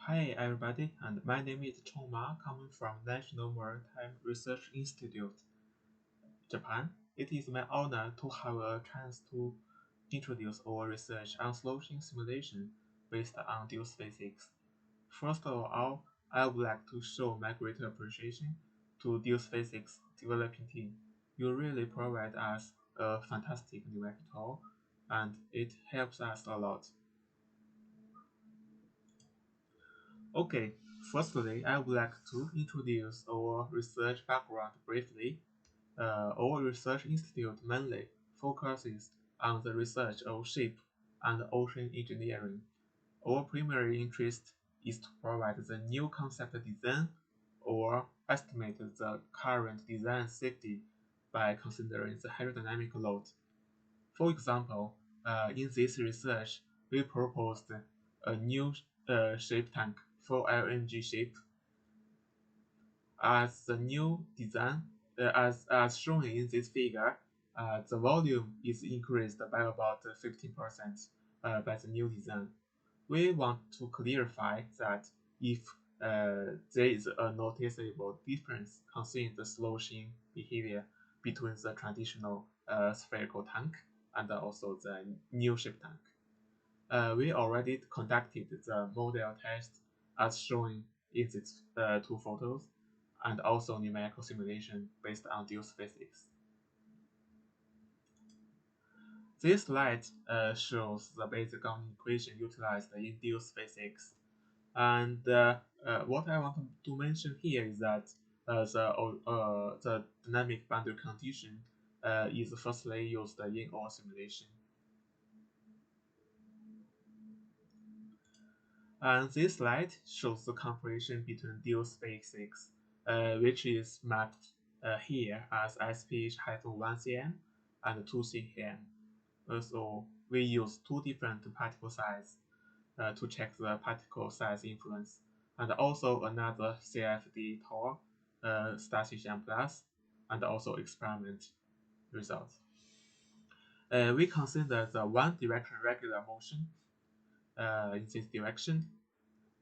Hi everybody, and my name is Chong Ma, coming from National Maritime Research Institute, Japan. It is my honor to have a chance to introduce our research on sloshing simulation based on deuce physics. First of all, I would like to show my great appreciation to deuce physics developing team. You really provide us a fantastic new vector, and it helps us a lot. Okay, firstly, I would like to introduce our research background briefly. Our research institute mainly focuses on the research of ship and ocean engineering. Our primary interest is to provide the new concept design or estimate the current design safety by considering the hydrodynamic load. For example, in this research, we proposed a new shape tank for LNG ship as the new design, as shown in this figure. The volume is increased by about 15% by the new design. We want to clarify that if there is a noticeable difference concerning the sloshing behavior between the traditional spherical tank and also the new ship tank. We already conducted the model test as shown in these two photos, and also numerical simulation based on deuce physics. This slide shows the basic equation utilized in deuce physics. And what I want to mention here is that the dynamic boundary condition is firstly used in our simulation. And this slide shows the comparison between deuce physics, which is mapped here as SPH-1 cm and 2 cm. So we use two different particle sizes to check the particle size influence, and also another CFD Tor statistician plus, and also experiment results. We consider the one direction regular motion in this direction,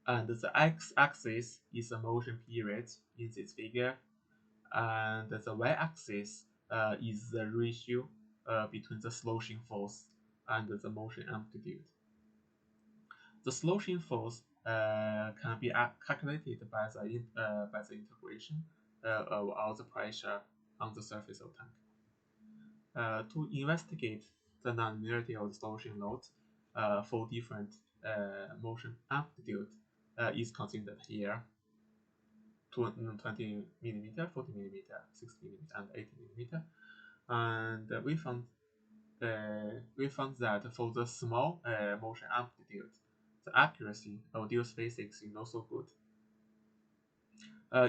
and the x-axis is the motion period in this figure, and the y-axis is the ratio between the sloshing force and the motion amplitude. The sloshing force can be calculated by the integration of all the pressure on the surface of tank. To investigate the nonlinearity of the sloshing load for different motion amplitude is considered here. 20 millimeter, 40 millimeter, 60 millimeter, and 80 millimeter. And we found that for the small motion amplitude, the accuracy of deuce physics is not so good.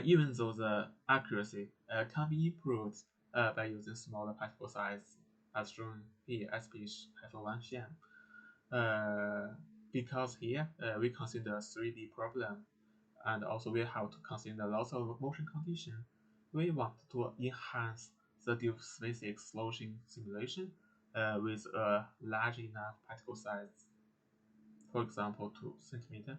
Even though the accuracy can be improved by using smaller particle size, as shown here, SPH-1 cm. Because here we consider 3D problem, and also we have to consider lots of motion condition. We want to enhance the deuce physics sloshing simulation with a large enough particle size, for example 2 centimeter.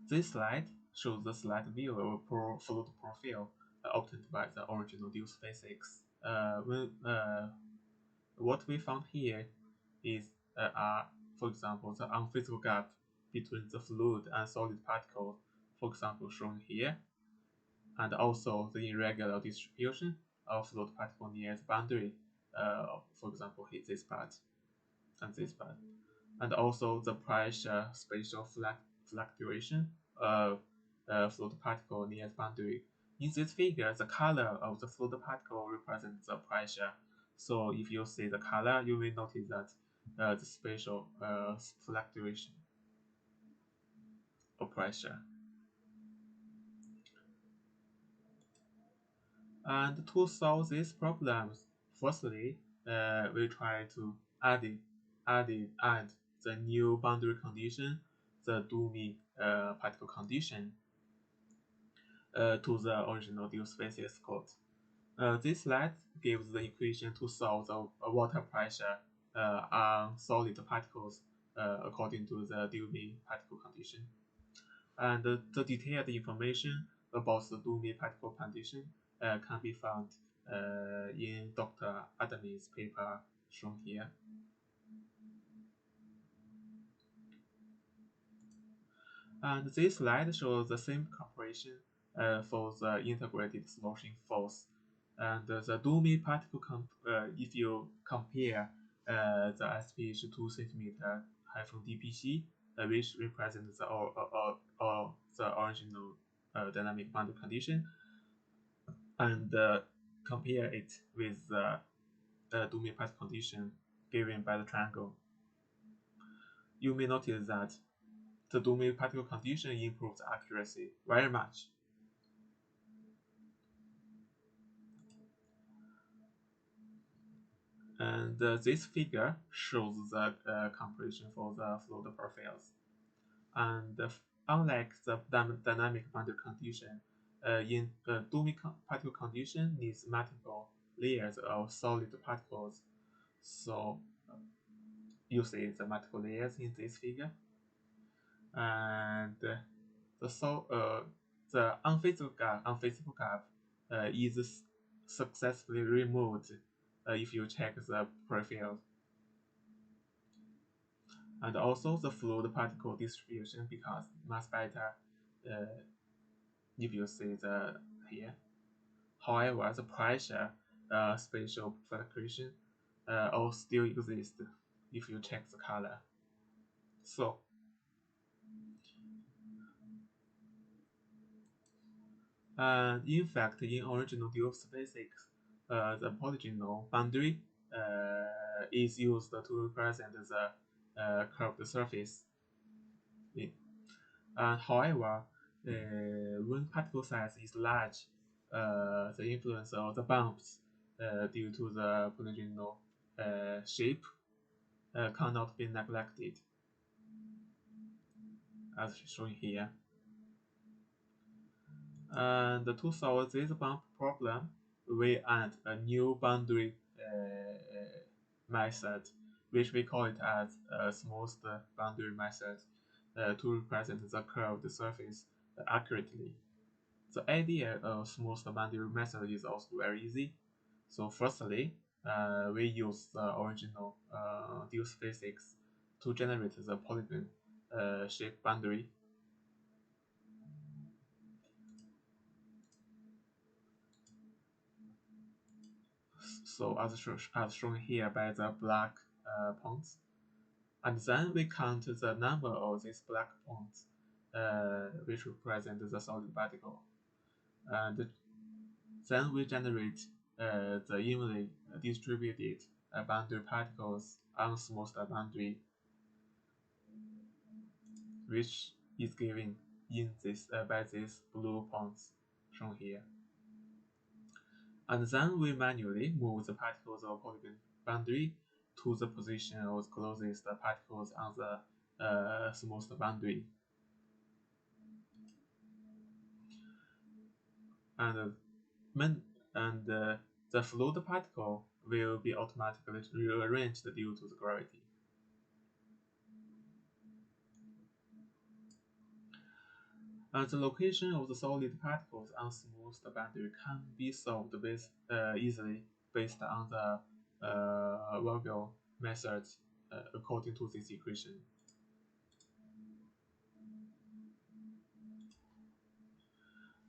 This slide shows the slide view of a fluid profile obtained by the original deuce physics. What we found here is, for example, the unphysical gap between the fluid and solid particle, for example, shown here, and also the irregular distribution of fluid particle near the boundary, for example, hit this part and this part, and also the pressure spatial fluctuation of fluid particle near the boundary. In this figure, the color of the fluid particle represents the pressure. So if you see the color, you will notice that the spatial fluctuation of pressure. And to solve these problems, firstly, we try to add the new boundary condition, the Doomy particle condition, to the original deuce physics code. This slide gives the equation to solve the water pressure on solid particles according to the Dewey particle condition. And the detailed information about the Dewey particle condition can be found in Dr. Adam's paper shown here. And this slide shows the same compression for the integrated sloshing force. And the Dewey particle, if you compare the SPH 2 centimeter hyphen DPC, which represents the original dynamic boundary condition, and compare it with the Dewey particle condition given by the triangle, you may notice that the Dewey particle condition improves accuracy very much. And this figure shows the compression for the fluid profiles. And unlike the dynamic boundary condition, in Dewey particle condition needs multiple layers of solid particles. So you see the multiple layers in this figure. And the unfeasible gap is successfully removed if you check the profile. And also the fluid particle distribution becomes much better if you see the here. However, the pressure spatial fluctuation all still exists if you check the color. So in fact, in original dual physics, the polygonal boundary is used to represent the curved surface. However, when particle size is large, the influence of the bumps due to the polygonal shape cannot be neglected, as shown here. And to solve this bump problem, we add a new boundary method, which we call it as a smoothed boundary method, to represent the curved surface accurately. The idea of smooth boundary method is also very easy. So firstly, we use the original Deuce physics to generate the polygon shape boundary. So as shown here by the black points. And then we count the number of these black points, which represent the solid particle. And then we generate the evenly distributed boundary particles on smooth boundary, which is given in this by these blue points shown here. And then we manually move the particles of polygon boundary to the position of the closest particles on the smooth boundary. And the fluid particle will be automatically rearranged due to the gravity. And the location of the solid particles on smooth boundary can be solved easily based on the Vogel method according to this equation.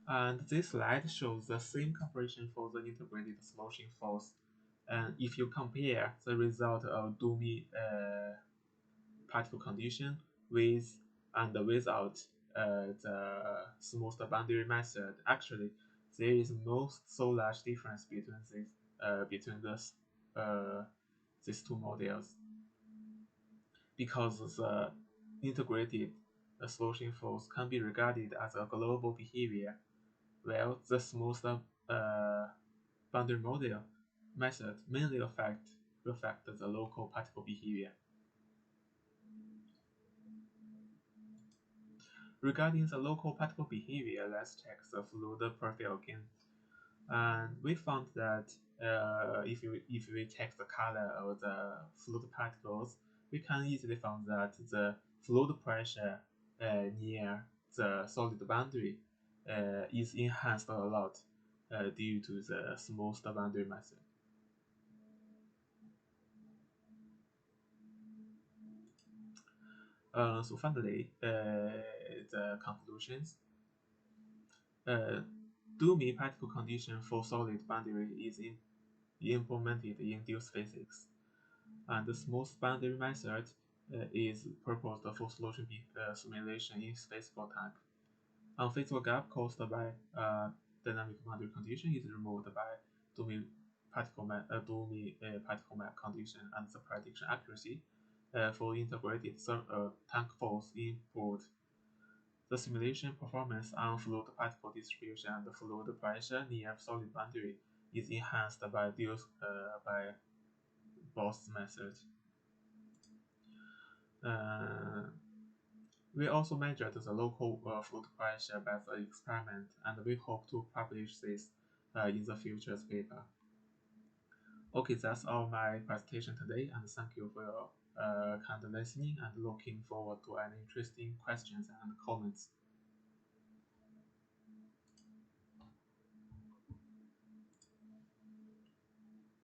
And this slide shows the same compression for the integrated sloshing force. And if you compare the result of Dewey particle condition with and without the smooth boundary method, actually there is no so large difference between these two models, because the integrated sloshing force can be regarded as a global behavior, while the smooth boundary model method mainly reflect the local particle behavior. Regarding the local particle behavior, let's check the fluid profile again. And we found that if we check the color of the fluid particles, we can easily find that the fluid pressure near the solid boundary is enhanced a lot due to the smooth boundary method. So finally, the conclusions. Uh, Doomy particle condition for solid boundary is implemented in Dew's physics, and the smooth boundary method is proposed for solution simulation in Spherical type. Unphysical gap caused by dynamic boundary condition is removed by Doomy particle map condition, and the prediction accuracy for integrated tank force improved. The simulation performance on fluid particle distribution and fluid pressure near solid boundary is enhanced by both methods. Uh, we also measured the local fluid pressure by the experiment, and we hope to publish this in the future's paper. Okay, that's all my presentation today, and thank you for your kind listening, and looking forward to any interesting questions and comments.